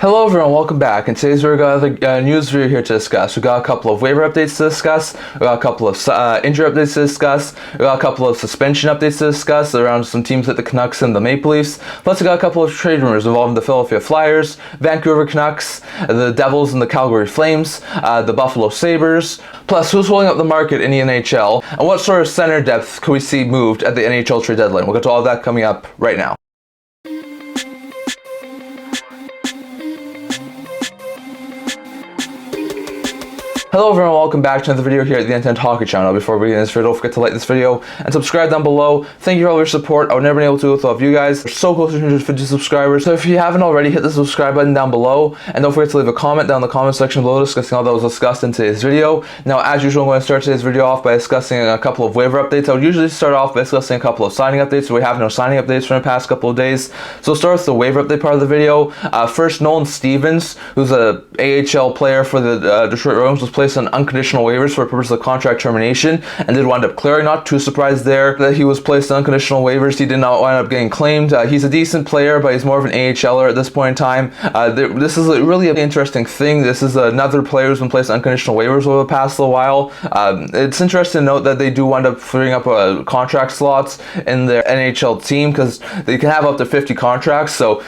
Hello everyone, welcome back. In today's video, we got a news video here to discuss. We got a couple of waiver updates to discuss. We got a couple of injury updates to discuss. We got a couple of suspension updates to discuss around some teams like the Canucks and the Maple Leafs. Plus, we got a couple of trade rumors involving the Philadelphia Flyers, Vancouver Canucks, the Devils and the Calgary Flames, the Buffalo Sabres. Plus, who's holding up the market in the NHL, and what sort of center depth could we see moved at the NHL trade deadline? We'll get to all of that coming up right now. Hello everyone, welcome back to another video here at the N10 Hockey channel. Before we begin this video, don't forget to like this video and subscribe down below. Thank you for all your support. I would never been able to do it without you guys. We're so close to 250 subscribers, so if you haven't already, hit the subscribe button down below, and don't forget to leave a comment down in the comment section below discussing all that was discussed in today's video. Now, as usual, I'm going to start today's video off by discussing a couple of waiver updates. I would usually start off by discussing a couple of signing updates, so we have no signing updates from the past couple of days. So we'll start with the waiver update part of the video. First, Nolan Stevens, who's a AHL player for the Detroit Red Wings, was placed on unconditional waivers for the purpose of contract termination and did wind up clearing. Not too surprised there that he was placed on unconditional waivers. He did not wind up getting claimed. He's a decent player, but he's more of an AHLer at this point in time. This is really an interesting thing. This is another player who's been placed on unconditional waivers over the past little while. It's interesting to note that they do wind up freeing up contract slots in their NHL team because they can have up to 50 contracts. So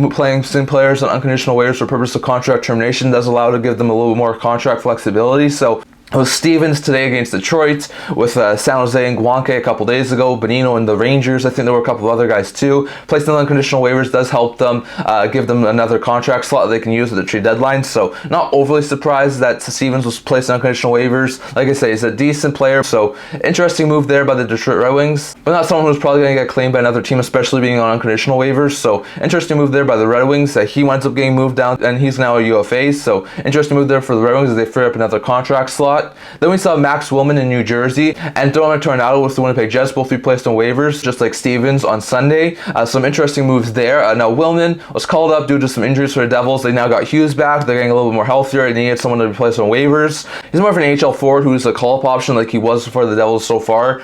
playing some players on unconditional waivers for the purpose of contract termination does allow to give them a little more contract flexibility. So it was Stevens today against Detroit, with San Jose and Guanque a couple days ago, Bonino and the Rangers. I think there were a couple of other guys too. Placing on unconditional waivers does help them, give them another contract slot they can use at the trade deadline. So not overly surprised that Stevens was placed on unconditional waivers. Like I say, he's a decent player, so interesting move there by the Detroit Red Wings, but not someone who's probably going to get claimed by another team, especially being on unconditional waivers. So interesting move there by the Red Wings. He winds up getting moved down, and he's now a UFA. So interesting move there for the Red Wings as they free up another contract slot. Then we saw MacEwen in New Jersey and Lindholm and Toninato with the Winnipeg Jets both be placed on waivers, just like Stevens on Sunday. Some interesting moves there. Now Willman was called up due to some injuries for the Devils. They now got Hughes back. They're getting a little bit more healthier. They needed someone to be placed on waivers. He's more of an AHL forward who's a call-up option like he was for the Devils so far.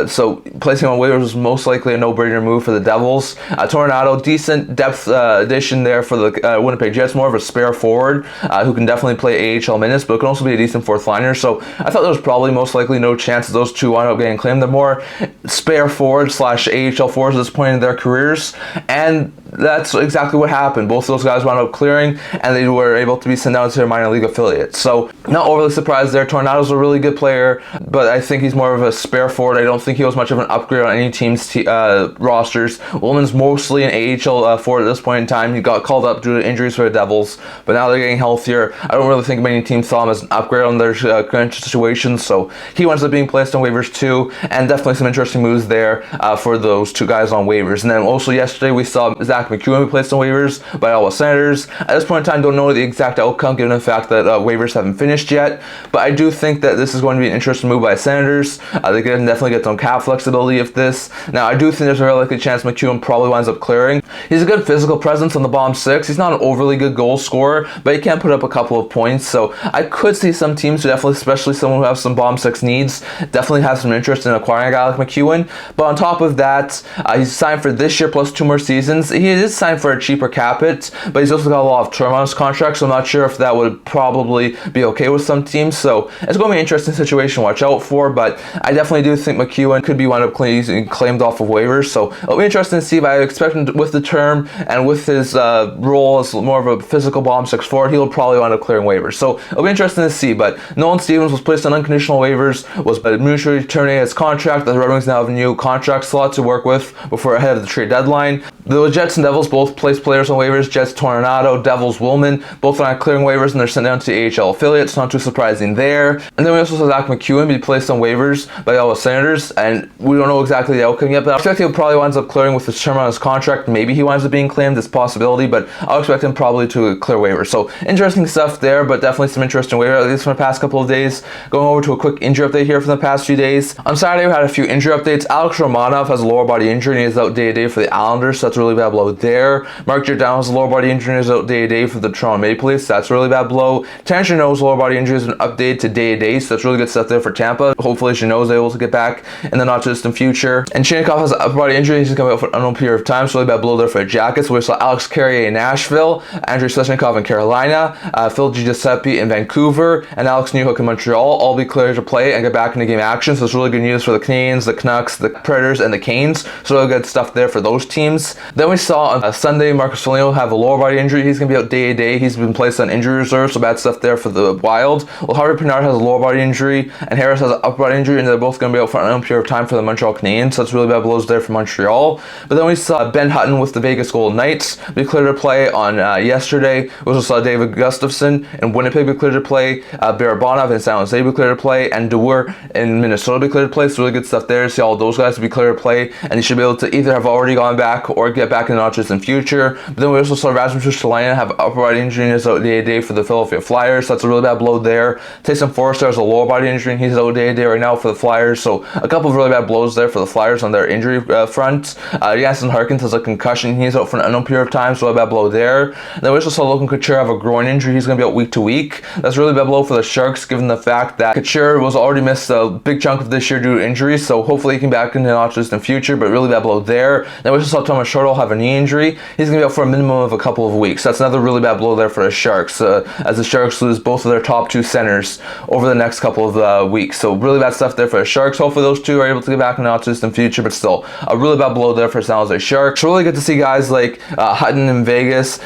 So placing him on waivers was most likely a no-brainer move for the Devils. Toninato, decent depth addition there for the Winnipeg Jets. More of a spare forward who can definitely play AHL minutes, but can also be a decent fourth liner. So I thought there was probably most likely no chance that those two wind up getting claimed. They're more spare forward / AHL forwards at this point in their careers, and that's exactly what happened. Both of those guys wound up clearing, and they were able to be sent down to their minor league affiliates. So not overly surprised there. Tornado's a really good player, but I think he's more of a spare forward. I don't think he was much of an upgrade on any team's rosters. Woolman's mostly an AHL forward at this point in time. He got called up due to injuries for the Devils, but now they're getting healthier. I don't really think many teams saw him as an upgrade on their current situation, so he winds up being placed on waivers too, and definitely some interesting moves there for those two guys on waivers. And then also yesterday we saw MacEwen be placed on waivers by Ottawa Senators. At this point in time, don't know the exact outcome given the fact that waivers haven't finished yet, but I do think that this is going to be an interesting move by Senators. They can definitely get some cap flexibility if this. Now I do think there's a very likely chance MacEwen probably winds up clearing. He's a good physical presence on the bottom six. He's not an overly good goal scorer, but he can put up a couple of points, so I could see some teams who definitely, especially someone who has some bottom six needs, definitely have some interest in acquiring a guy like MacEwen. But on top of that, he's signed for this year plus 2 more seasons. He is signed for a cheaper cap hit, but he's also got a lot of term on his contract, so I'm not sure if that would probably be okay with some teams. So it's going to be an interesting situation to watch out for, but I definitely do think MacEwen could be wound up claimed off of waivers, so it'll be interesting to see. But I expect him to, with the term and with his role as more of a physical bottom six forward, he'll probably wind up clearing waivers. So it'll be interesting to see. But Nolan Stevens was placed on unconditional waivers, was mutually terminated his contract. The Red Wings now have a new contract slot to work with before ahead of the trade deadline. The Jets and Devils both placed players on waivers. Jets Toninato, Devils Willman, both are not clearing waivers, and they're sent down to the AHL affiliates. Not too surprising there. And then we also saw MacEwen be placed on waivers by the Ottawa Senators, and we don't know exactly the outcome yet, but I expect he'll probably winds up clearing with his term on his contract. Maybe he winds up being claimed. It's a possibility, but I'll expect him probably to clear waivers. So interesting stuff there, but definitely some interesting waivers, at least from the past couple of days. Going over to a quick injury update here from the past few days. On Saturday, we had a few injury updates. Alex Romanov has a lower body injury and he is out day to day for the Islanders, so that's a really bad blow blow there. Mark Giordano has a lower body injury and is out day-to-day for the Toronto Maple Leafs. That's a really bad blow. Tanner Jeannot's lower body injury has been updated to day-to-day, so that's really good stuff there for Tampa. Hopefully Jeannot's able to get back in the not-too-distant future. And Chinakhov has an upper body injury. He's coming out for an unknown period of time, so really bad blow there for the Jackets. We saw Alex Carrier in Nashville, Andrei Svechnikov in Carolina, Phil Giuseppe in Vancouver, and Alex Newhook in Montreal all be cleared to play and get back into game action. So it's really good news for the Canadiens, the Canucks, the Predators, and the Canes. So really good stuff there for those teams. Then we saw on Sunday Marcus Foligno have a lower body injury. He's going to be out day-to-day. He's been placed on injury reserve, so bad stuff there for the Wild. Well, Harvey Pinard has a lower body injury, and Harris has an upper body injury, and they're both going to be out for an unknown period of time for the Montreal Canadiens. So that's really bad blows there for Montreal. But then we saw Ben Hutton with the Vegas Golden Knights be cleared to play on yesterday. We also saw David Gustafsson in Winnipeg be cleared to play, Barabanov in San Jose be cleared to play, and Dewar in Minnesota be cleared to play. So really good stuff there to see all those guys to be cleared to play, and they should be able to either have already gone back or get back in the notches in future. But then we also saw Rasmus Ristolainen have upper body injury and is out day-to-day for the Philadelphia Flyers. So that's a really bad blow there. Tyson Foerster has a lower body injury and he's out day-to-day right now for the Flyers. So a couple of really bad blows there for the Flyers on their injury front. Jansen Harkins has a concussion. He's out for an unknown period of time, so a bad blow there. And then we also saw Logan Couture have a groin injury. He's going to be out week to week. That's a really bad blow for the Sharks, given the fact that Couture was already missed a big chunk of this year due to injuries. So hopefully he can be back in the notches in the future, but really bad blow there. Then we also saw Thomas Schertl have a knee injury. He's going to be out for a minimum of a couple of weeks. That's another really bad blow there for the Sharks, as the Sharks lose both of their top two centers over the next couple of weeks. So really bad stuff there for the Sharks. Hopefully those two are able to get back in the notches in the future, but still a really bad blow there for San Jose Sharks. So really good to see guys like Hutton in Vegas,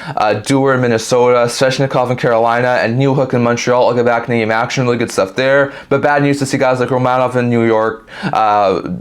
Dewar in Minnesota, Svechnikov in Carolina, and Newhook in Montreal all get back in game action. Really good stuff there. But bad news to see guys like Romanov in New York,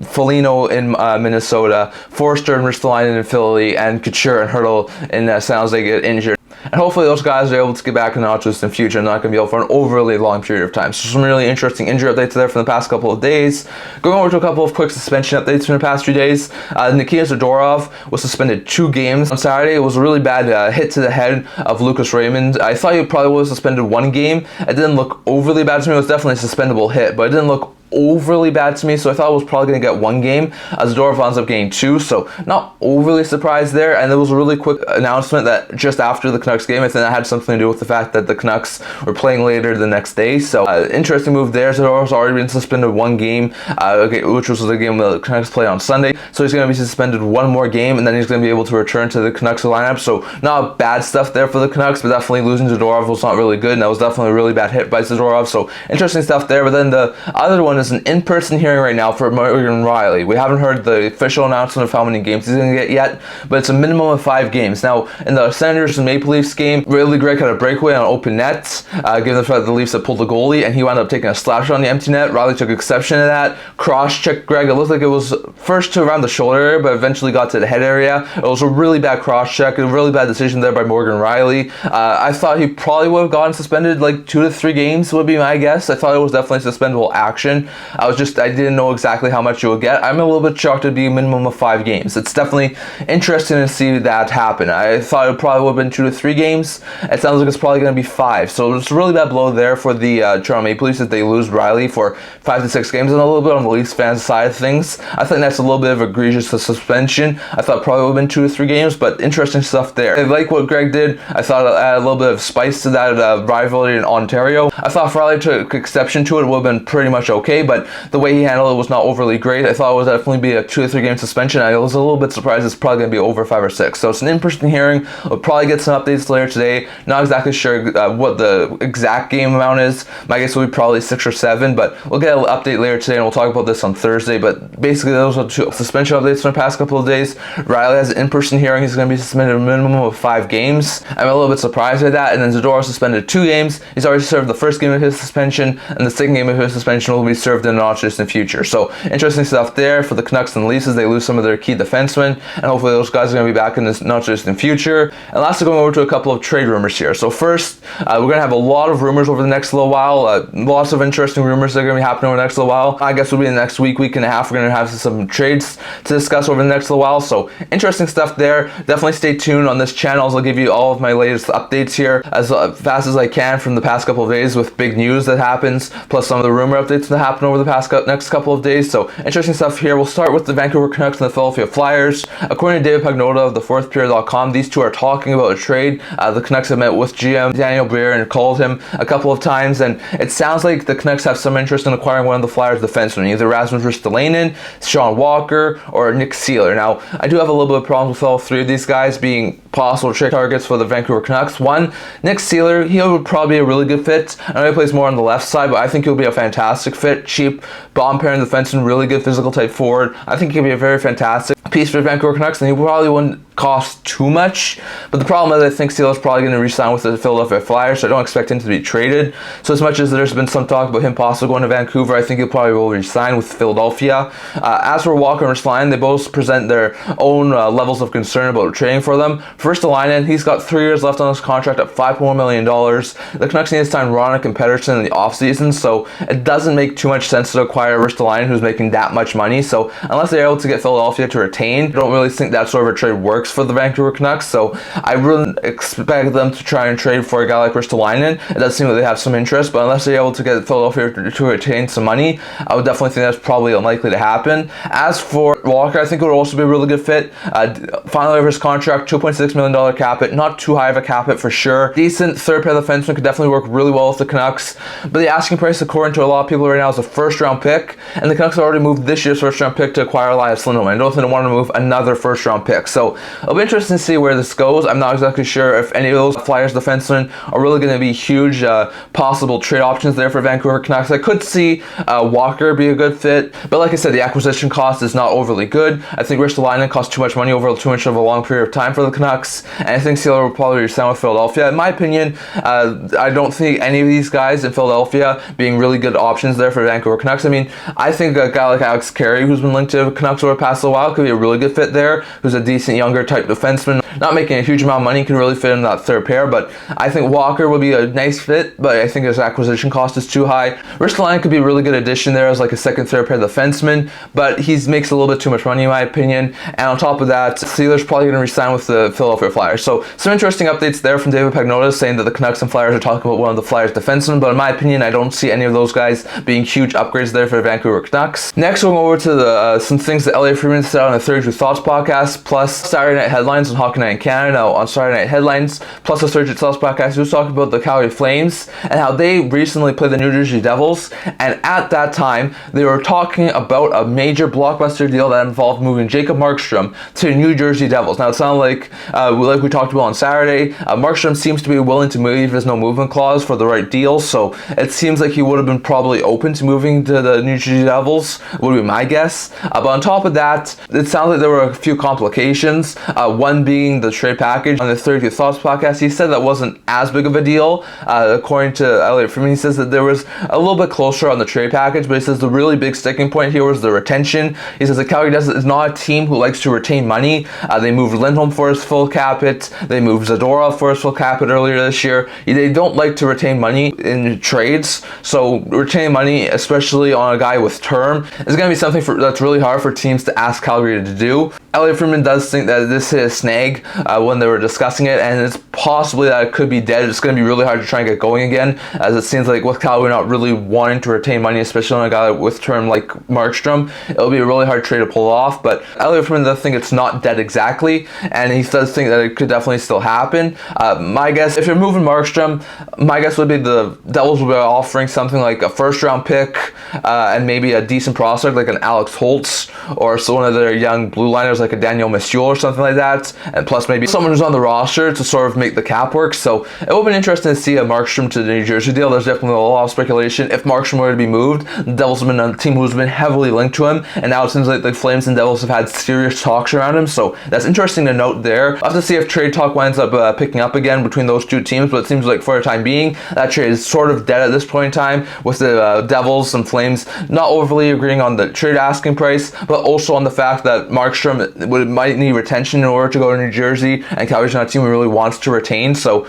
Foligno in Minnesota, Forster and Ristolainen in Philly, and Couture and Hurdle in San Jose get injured. And hopefully those guys are able to get back in the notches in the future and not going to be out for an overly long period of time. So some really interesting injury updates there from the past couple of days. Going over to a couple of quick suspension updates from the past few days. Nikita Zadorov was suspended 2 games on Saturday. It was a really bad hit to the head of Lucas Raymond. I thought he probably was suspended 1 game. It didn't look overly bad to me. It was definitely a suspendable hit, but it didn't look overly bad to me, so I thought it was probably going to get 1 game. Zadorov ends up getting 2, so not overly surprised there. And there was a really quick announcement that just after the Canucks game, I think that had something to do with the fact that the Canucks were playing later the next day. So interesting move there. Zadorov's already been suspended 1 game, which was the game the Canucks played on Sunday. So he's going to be suspended 1 more game, and then he's going to be able to return to the Canucks lineup. So not bad stuff there for the Canucks, but definitely losing Zadorov was not really good, and that was definitely a really bad hit by Zadorov. So interesting stuff there. But then the other one is an in-person hearing right now for Morgan Reilly. We haven't heard the official announcement of how many games he's going to get yet, but it's a minimum of 5 games. Now, in the Senators and Maple Leafs game, Reilly Gregg had a breakaway on open nets, given the fact that the Leafs had pulled the goalie, and he wound up taking a slap shot on the empty net. Reilly took exception to that, cross-checked Gregg. It looked like it was first to around the shoulder area, but eventually got to the head area. It was a really bad cross-check, a really bad decision there by Morgan Reilly. I thought he probably would have gotten suspended like 2 to 3 games would be my guess. I thought it was definitely suspendable action. I didn't know exactly how much you would get. I'm a little bit shocked it'd be a minimum of 5 games. It's definitely interesting to see that happen. I thought it probably would have been 2 to 3 games. It sounds like it's probably going to be 5. So it's a really bad blow there for the Toronto Maple Leafs that they lose Reilly for 5 to 6 games, and a little bit on the Leafs fans side of things. I think that's a little bit of egregious suspension. I thought it probably would have been 2 to 3 games, but interesting stuff there. I like what Gregg did. I thought it added a little bit of spice to that rivalry in Ontario. I thought if Reilly took exception to it, it would have been pretty much okay, but the way he handled it was not overly great. I thought it would definitely be a 2 to 3 game suspension. I was a little bit surprised it's probably going to be over 5 or 6. So it's an in-person hearing. We'll probably get some updates later today. Not exactly sure what the exact game amount is. My guess will be probably 6 or 7, but we'll get an update later today, and we'll talk about this on Thursday. But basically, those are 2 suspension updates from the past couple of days. Reilly has an in-person hearing. He's going to be suspended a minimum of 5 games. I'm a little bit surprised by that. And then Zadorov suspended 2 games. He's already served the first game of his suspension, and the second game of his suspension will be served in the not distant future. So interesting stuff there for the Canucks and Leafs as they lose some of their key defensemen, and hopefully those guys are going to be back in this not distant future. And lastly, going over to a couple of trade rumors here. So first, we're going to have a lot of rumors over the next little while. Lots of interesting rumors that are going to be happening over the next little while. I guess it'll be the next week and a half. We're going to have some trades to discuss over the next little while. So interesting stuff there. Definitely stay tuned on this channel as I'll give you all of my latest updates here as fast as I can from the past couple of days with big news that happens, plus some of the rumor updates that happen. happened over the next couple of days. So interesting stuff here. We'll start with the Vancouver Canucks and the Philadelphia Flyers. According to David Pagnotta of the fourthperiod.com, these two are talking about a trade. The Canucks have met with GM Daniel Briere and called him a couple of times, and it sounds like the Canucks have some interest in acquiring one of the Flyers defensemen, either Rasmus Ristolainen, Sean Walker, or Nick Seeler. Now, I do have a little bit of problems with all three of these guys being possible trade targets for the Vancouver Canucks. One, Nick Seeler, he would probably be a really good fit. I know he plays more on the left side, but I think he'll be a fantastic fit. Cheap, bomb pairing defenseman, really good physical type forward. I think he'll be a very fantastic piece for the Vancouver Canucks, and he probably wouldn't cost too much. But the problem is I think Seeler's probably going to re-sign with the Philadelphia Flyers, so I don't expect him to be traded. So as much as there's been some talk about him possibly going to Vancouver, I think he'll probably will re-sign with Philadelphia. As for Walker and Ristolainen, they both present their own levels of concern about trading for them. For Ristolainen, he's got 3 years left on his contract at $5.1 million. The Canucks need to sign Ronick and Pettersson in the offseason, so it doesn't make too much sense to acquire Ristolainen, who's making that much money. So unless they're able to get Philadelphia to retain, I don't really think that sort of a trade works for the Vancouver Canucks. So I wouldn't expect them to try and trade for a guy like Ristolainen. It does seem that they have some interest, but unless they're able to get Philadelphia to retain some money, I would definitely think that's probably unlikely to happen. As for Walker, I think it would also be a really good fit. Finally, over his contract, $2.6 million cap hit, not too high of a cap hit for sure. Decent third pair defenseman, could definitely work really well with the Canucks. But the asking price, according to a lot of people right now, is a first-round pick, and the Canucks have already moved this year's first-round pick to acquire Elias Lindholm. I don't think they want to move another first-round pick. So it'll be interesting to see where this goes. I'm not exactly sure if any of those Flyers defensemen are really going to be huge possible trade options there for Vancouver Canucks. I could see Walker be a good fit, but like I said, the acquisition cost is not overly good. I think Ristolainen costs too much money over too much of a long period of time for the Canucks, and I think Seeler will probably resign with Philadelphia. In my opinion, I don't think any of these guys in Philadelphia being really good options there for Vancouver Canucks. I mean, I think a guy like Alex Carey, who's been linked to Canucks over the past little while, could be a really good fit there, who's a decent younger type defenseman, not making a huge amount of money, can really fit in that third pair. But I think Walker would be a nice fit, but I think his acquisition cost is too high. Ristolainen could be a really good addition there as like a second, third pair defenseman, but he makes a little bit too much money in my opinion. And on top of that, Sealer's probably going to resign with the Philadelphia Flyers. So some interesting updates there from David Pagnotta saying that the Canucks and Flyers are talking about one of the Flyers defensemen, but in my opinion, I don't see any of those guys being huge upgrades there for the Vancouver Canucks. Next, we'll go over to the some things that Elliot Friedman said on the 32 Thoughts podcast, plus Saturday Night Headlines on Hockey Night in Canada. Now, on Saturday Night Headlines, plus the 32 Thoughts podcast, he was talking about the Calgary Flames and how they recently played the New Jersey Devils, and at that time, they were talking about a major blockbuster deal that involved moving Jacob Markstrom to New Jersey Devils. Now, it sounded like we talked about on Saturday, Markstrom seems to be willing to move. There's no movement clause for the right deal, so it seems like he would have been probably open to moving to the New Jersey Devils, would be my guess. But on top of that, it sounds like there were a few complications, one being the trade package. On the 32 Thoughts podcast, he said that wasn't as big of a deal. According to Elliot Friedman, he says that there was a little bit closer on the trade package, but he says the really big sticking point here was the retention. He says the Calgary is not a team who likes to retain money. They moved Lindholm for his full cap hit. They moved Zadorov for his full cap hit earlier this year. They don't like to retain money in trades, so retaining money, especially on a guy with term, is going to be something that's really hard for teams to ask Calgary to do. Elliot Friedman does think that this hit a snag when they were discussing it, and it's possibly that it could be dead. It's going to be really hard to try and get going again, as it seems like with Calgary not really wanting to retain money, especially on a guy with term like Markstrom, it'll be a really hard trade to pull off. But Elliot Friedman does think it's not dead exactly, and he does think that it could definitely still happen. My guess, if you're moving Markstrom, my guess would be the Devils will be offering something like a first-round pick and maybe a decent prospect like an Alex Holtz or one of their young blue liners like a Daniel Messier or something like that, and plus maybe someone who's on the roster to sort of make the cap work. So it would be interesting to see a Markstrom to the New Jersey deal. There's definitely a lot of speculation. If Markstrom were to be moved, the Devils have been a team who's been heavily linked to him, and now it seems like the Flames and Devils have had serious talks around him, so that's interesting to note there. We'll have to see if trade talk winds up picking up again between those two teams, but it seems like for the time being, that trade is sort of dead at this point in time, with the Devils and Flames not overly agreeing on the trade asking price, but also on the fact that Markstrom might need retention in order to go to New Jersey, and Calgary's not a team who really wants to retain. So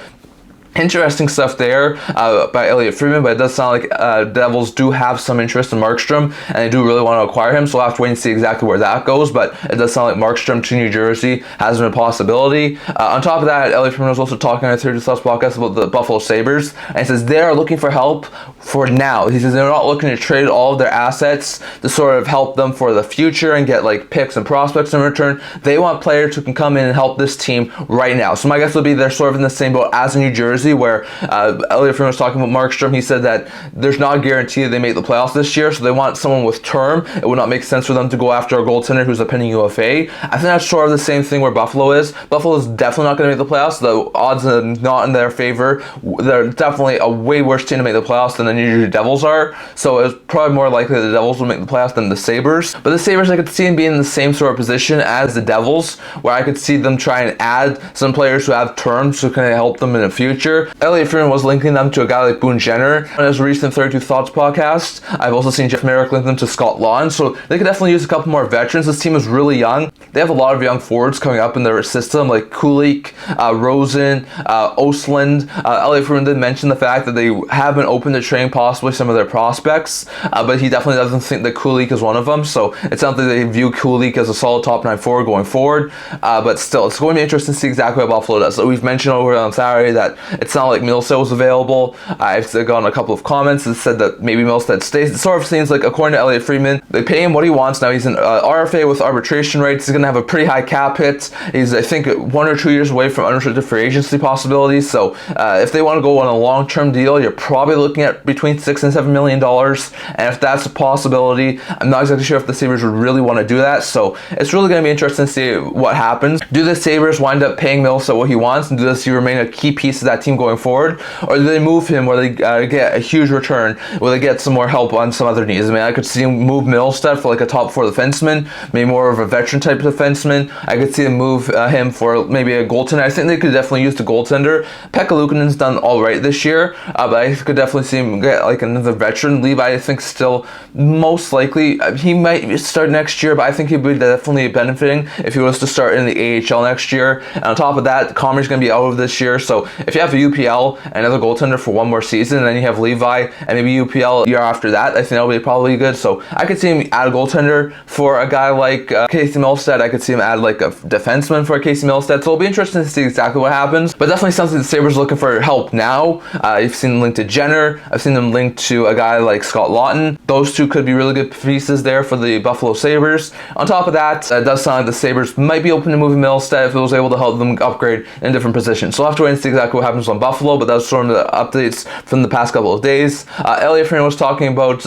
interesting stuff there by Elliotte Friedman, but it does sound like Devils do have some interest in Markstrom, and they do really want to acquire him, so we'll have to wait and see exactly where that goes, but it does sound like Markstrom to New Jersey has been a possibility. On top of that, Elliotte Friedman was also talking on the 30 Thoughts podcast about the Buffalo Sabres, and he says they are looking for help for now. He says they're not looking to trade all of their assets to sort of help them for the future and get like picks and prospects in return. They want players who can come in and help this team right now. So my guess would be they're sort of in the same boat as in New Jersey, where Elliotte Friedman was talking about Markstrom. He said that there's not a guarantee that they make the playoffs this year, so they want someone with term. It would not make sense for them to go after a goaltender who's a pending UFA. I think that's sort of the same thing where Buffalo is. Buffalo is definitely not going to make the playoffs. The odds are not in their favor. They're definitely a way worse team to make the playoffs than the New Jersey Devils are, so it's probably more likely the Devils will make the playoffs than the Sabres. But the Sabres, I could see them being in the same sort of position as the Devils, where I could see them try and add some players who have terms who can help them in the future. Elliotte Friedman was linking them to a guy like Boone Jenner on his recent 32 Thoughts podcast. I've also seen Jeff Merrick link them to Scott Lawn, so they could definitely use a couple more veterans. This team is really young. They have a lot of young forwards coming up in their system, like Kulich, Rosen, Ostlund. Elliotte Friedman did mention the fact that they have been open to trading possibly some of their prospects, but he definitely doesn't think that Kulich is one of them, so it sounds like they view Kulich as a solid top 9 forward going forward, but still, it's going to be interesting to see exactly what Buffalo does. So we've mentioned over on Saturday that it's not like Milstead was available. I've gotten a couple of comments that said that maybe Milstead stays. It sort of seems like, according to Elliotte Friedman, they pay him what he wants. Now he's an RFA with arbitration rights. He's going to have a pretty high cap hit. He's, I think, 1 or 2 years away from unrestricted free agency possibilities, so if they want to go on a long-term deal, you're probably looking at between $6 and $7 million, and if that's a possibility, I'm not exactly sure if the Sabres would really want to do that, so it's really going to be interesting to see what happens. Do the Sabres wind up paying Milstead what he wants, and does he remain a key piece of that team going forward, or do they move him where they get a huge return, where they get some more help on some other needs? I mean, I could see him move Milstead for like a top 4 defenseman, maybe more of a veteran type of defenseman. I could see him move him for maybe a goaltender. I think they could definitely use the goaltender. Pekka Luukkonen's done all right this year, but I could definitely see him get like another veteran. Levi, I think, still most likely he might start next year, but I think he'd be definitely benefiting if he was to start in the AHL next year. And on top of that, Commer's going to be out of this year, so if you have a UPL and another goaltender for one more season, and then you have Levi and maybe UPL year after that, I think that'll be probably good. So I could see him add a goaltender for a guy like Casey Milstead. I could see him add like a defenseman for Casey Milstead. So it'll be interesting to see exactly what happens. But definitely something the Sabres looking for help now. I've seen them linked to Jenner. I've seen them linked to a guy like Scott Lawton. Those two could be really good pieces there for the Buffalo Sabres. On top of that, it does sound like the Sabres might be open to moving Milstead if it was able to help them upgrade in different positions. So I'll have to wait and see exactly what happens on Buffalo, but that's sort of the updates from the past couple of days. Elliotte Friedman was talking about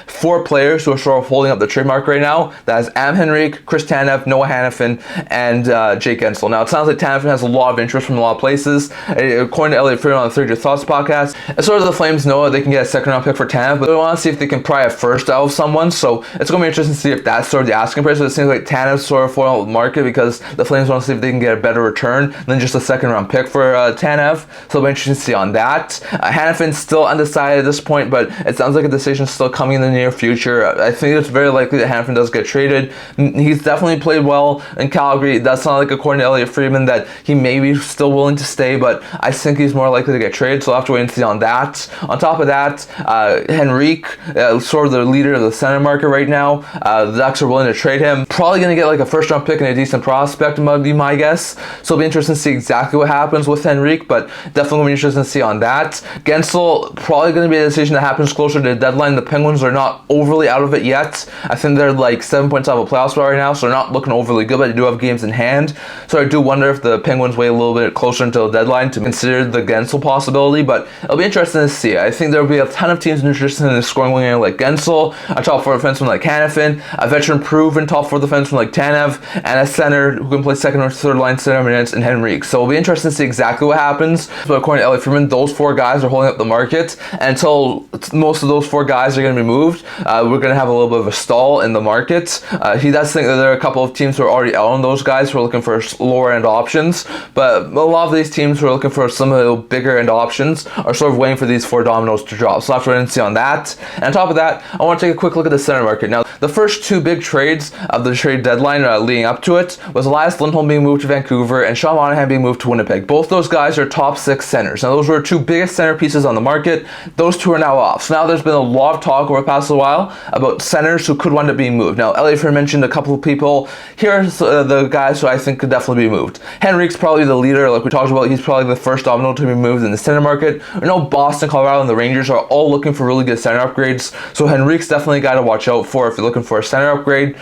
4 players who are sort of holding up the trademark right now. That is Am Henrique, Chris Tanev, Noah Hanifin, and Jake Guentzel. Now, it sounds like Hanifin has a lot of interest from a lot of places. According to Elliotte Friedman on the 30 Thoughts podcast, as sort of the Flames know they can get a second-round pick for Tanev, but they want to see if they can pry a first out of someone, so it's going to be interesting to see if that's sort of the asking price. So it seems like Tanev's sort of falling out of the market because the Flames want to see if they can get a better return than just a second-round pick for Tanev, so it'll be interesting to see on that. Hanifin's still undecided at this point, but it sounds like a decision is still coming in the near future. I think it's very likely that Hanifin does get traded. He's definitely played well in Calgary. It does sound like, according to Elliotte Friedman, that he may be still willing to stay, but I think he's more likely to get traded, so I'll have to wait and see on that. On top of that, Henrique, sort of the leader of the center market right now. The Ducks are willing to trade him. Probably going to get like a first-round pick and a decent prospect, might be my guess. So it'll be interesting to see exactly what happens with Henrique, but definitely going to be interesting to see on that. Guentzel, probably going to be a decision that happens closer to the deadline. The Penguins are not overly out of it yet. I think they're like 7 points out of a playoff spot right now, so they're not looking overly good, but they do have games in hand. So I do wonder if the Penguins wait a little bit closer until the deadline to consider the Guentzel possibility, but it'll be interesting to see. I think there'll be a ton of teams interested in a scoring winger like Guentzel, a top 4 defenseman like Hanifin, a veteran proven top 4 defenseman like Tanev, and a center who can play second or third line center minutes in Henrique. So it'll be interesting to see exactly what happens. But according to Elliotte Friedman, those 4 guys are holding up the market. And until most of those 4 guys are going to be moved, we're going to have a little bit of a stall in the market. He does think that there are a couple of teams who are already out on those guys who are looking for lower end options, but a lot of these teams who are looking for some of the bigger end options are sort of waiting for these 4 dominoes to drop. So I'll have to wait and see on that. And on top of that, I want to take a quick look at the center market. Now, the first two big trades of the trade deadline leading up to it was Elias Lindholm being moved to Vancouver and Sean Monahan being moved to Winnipeg. Both those guys are top 6 centers. Now, those were two biggest centerpieces on the market. Those two are now off. So now there's been a lot of talk over the past while about centers who could wind up being moved. Now, Elliot mentioned a couple of people. Here's the guys who I think could definitely be moved. Henrique's probably the leader, like we talked about. He's probably the first domino to be moved in the center market. I know Boston, Colorado, and the Rangers are all looking for really good center upgrades. So Henrique's definitely a guy to watch out for if you're looking for a center upgrade.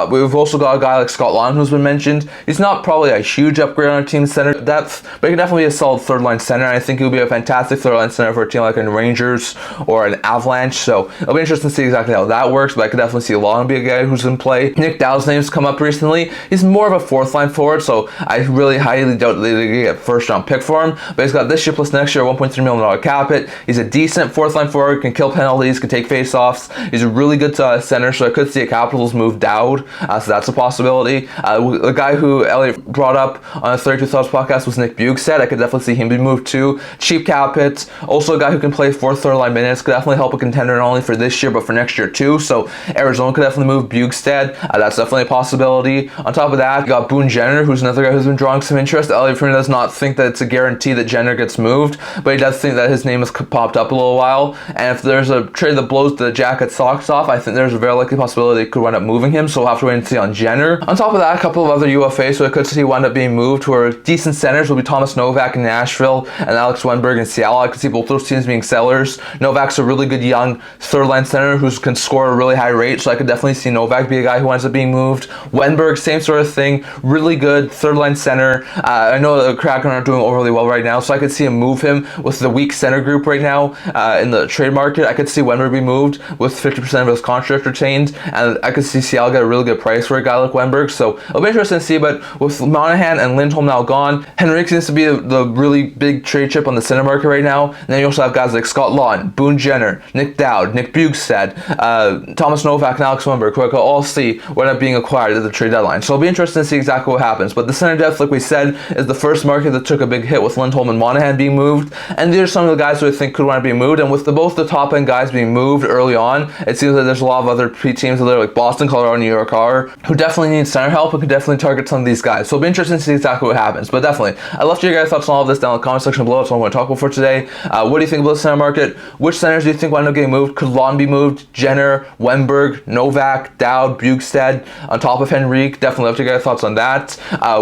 We've also got a guy like Scott Laughton who's been mentioned. He's not probably a huge upgrade on a team's center depth, but he can definitely be a solid third line center. And I think he'll be a fantastic third line center for a team like a Rangers or an Avalanche. So it'll be interesting to see exactly how that works, but I could definitely see Laughton be a guy who's in play. Nick Dowd's name's come up recently. He's more of a fourth line forward, so I really highly doubt they get a first round pick for him. But he's got this year plus next year $1.3 million cap hit. He's a decent fourth line forward, can kill penalties, can take face-offs. He's a really good center, so I could see a Capitals move Dowd, so that's a possibility. The guy who Elliot brought up on the 32 Thoughts podcast was Nick Bjugstad. I could definitely see him be moved too. Cheap cap hit. Also a guy who can play fourth, third line minutes. Could definitely help a contender not only for this year, but for next year too. So Arizona could definitely move Bjugstad. That's definitely a possibility. On top of that, you got Boone Jenner, who's another guy who's been drawing some interest. Elliot Friedman does not think that it's a guarantee that Jenner gets moved, but he does think that his name has popped up a little while. And if there's a trade that blows the Jackets' socks off, I think there's a very likely possibility they could wind up moving him. So we'll have to wait and see on Jenner. On top of that, a couple of other UFAs who I could see wind up being moved who are decent centers will be Thomas Novak in Nashville and Alex Wennberg in Seattle. I could see both those teams being sellers. Novak's a really good young third line center who can score a really high rate, so I could definitely see Novak be a guy who ends up being moved. Wennberg, same sort of thing, really good third line center. I know the Kraken aren't doing overly well right now, so I could see him move him with the weak center group right now in the trade market. I could see Wennberg be moved with 50% of his contract retained, and I could see Seattle get a really good price for a guy like Wennberg, so it'll be interesting to see. But with Monahan and Lindholm now gone, Henrique seems to be the really big trade chip on the center market right now. And then you also have guys like Scott Laughton, Boone Jenner, Nick Dowd, Nick Bjugstad, Thomas Novak, and Alex Wennberg, who I could all see wind up being acquired at the trade deadline. So it'll be interesting to see exactly what happens. But the center depth, like we said, is the first market that took a big hit with Lindholm and Monahan being moved. And these are some of the guys who I think could want to be moved. And with both the top end guys being moved early on, it seems like there's a lot of other teams that are like Boston, Colorado, New York are who definitely need center help and could definitely target some of these guys. So it'll be interesting to see exactly what happens. But definitely, I left your guys' thoughts on all of this down in the comment section below. That's what I'm going to talk about for today. What do you think about the center market? Which centers do you think will end up getting moved? Could Laughton be moved? Jenner, Wennberg, Novak, Dowd, Bjugstad on top of Henrique? Definitely left your guys' thoughts on that.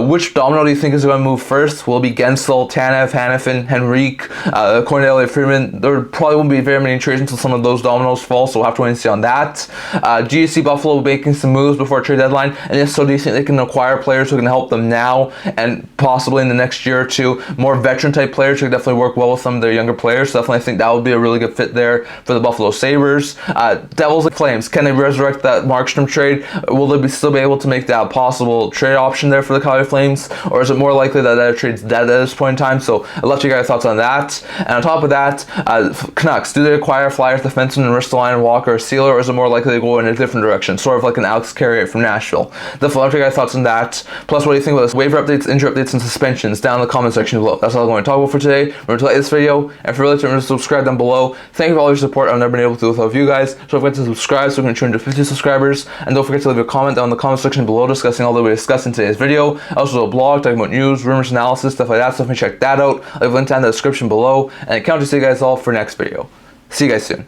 Which domino do you think is going to move first? Will it be Gensel, Tanev, Hanifin, Henrique, according to Elliot Friedman? There probably won't be very many trades until some of those dominoes fall, so we'll have to wait and see on that. Do you see Buffalo making some moves before trade deadline? And if so, do you think they can acquire players who can help them now and possibly in the next year or two? More veteran type players who can definitely work well with them. They're younger players, so definitely think that would be a really good fit there for the Buffalo Sabres. Devils and Flames, can they resurrect that Markstrom trade? Will they still be able to make that possible trade option there for the Calgary Flames? Or is it more likely that trade's dead at this point in time? So I'd love to hear your guys' thoughts on that. And on top of that, Canucks, do they acquire Flyers defenseman and Ristolainen, Walker, or Sealer, or is it more likely to go in a different direction, sort of like an Alex Carrier from Nashville? Definitely love to hear your guys' thoughts on that. Plus, what do you think about this waiver updates, injury updates, and suspensions down in the comment section below. That's all I'm going to talk about for today. Remember to like this video, and if you're really to subscribe down below. Thank you for all your support. I've never been able to do without you guys, so don't forget to subscribe so we can turn to 50 subscribers, and don't forget to leave a comment down in the comment section below discussing all that we discussed in today's video. I also do a blog talking about news, rumors, analysis, stuff like that, so if you check that out, I'll leave a link down in the description below, and I can't wait to see you guys all for next video. See you guys soon.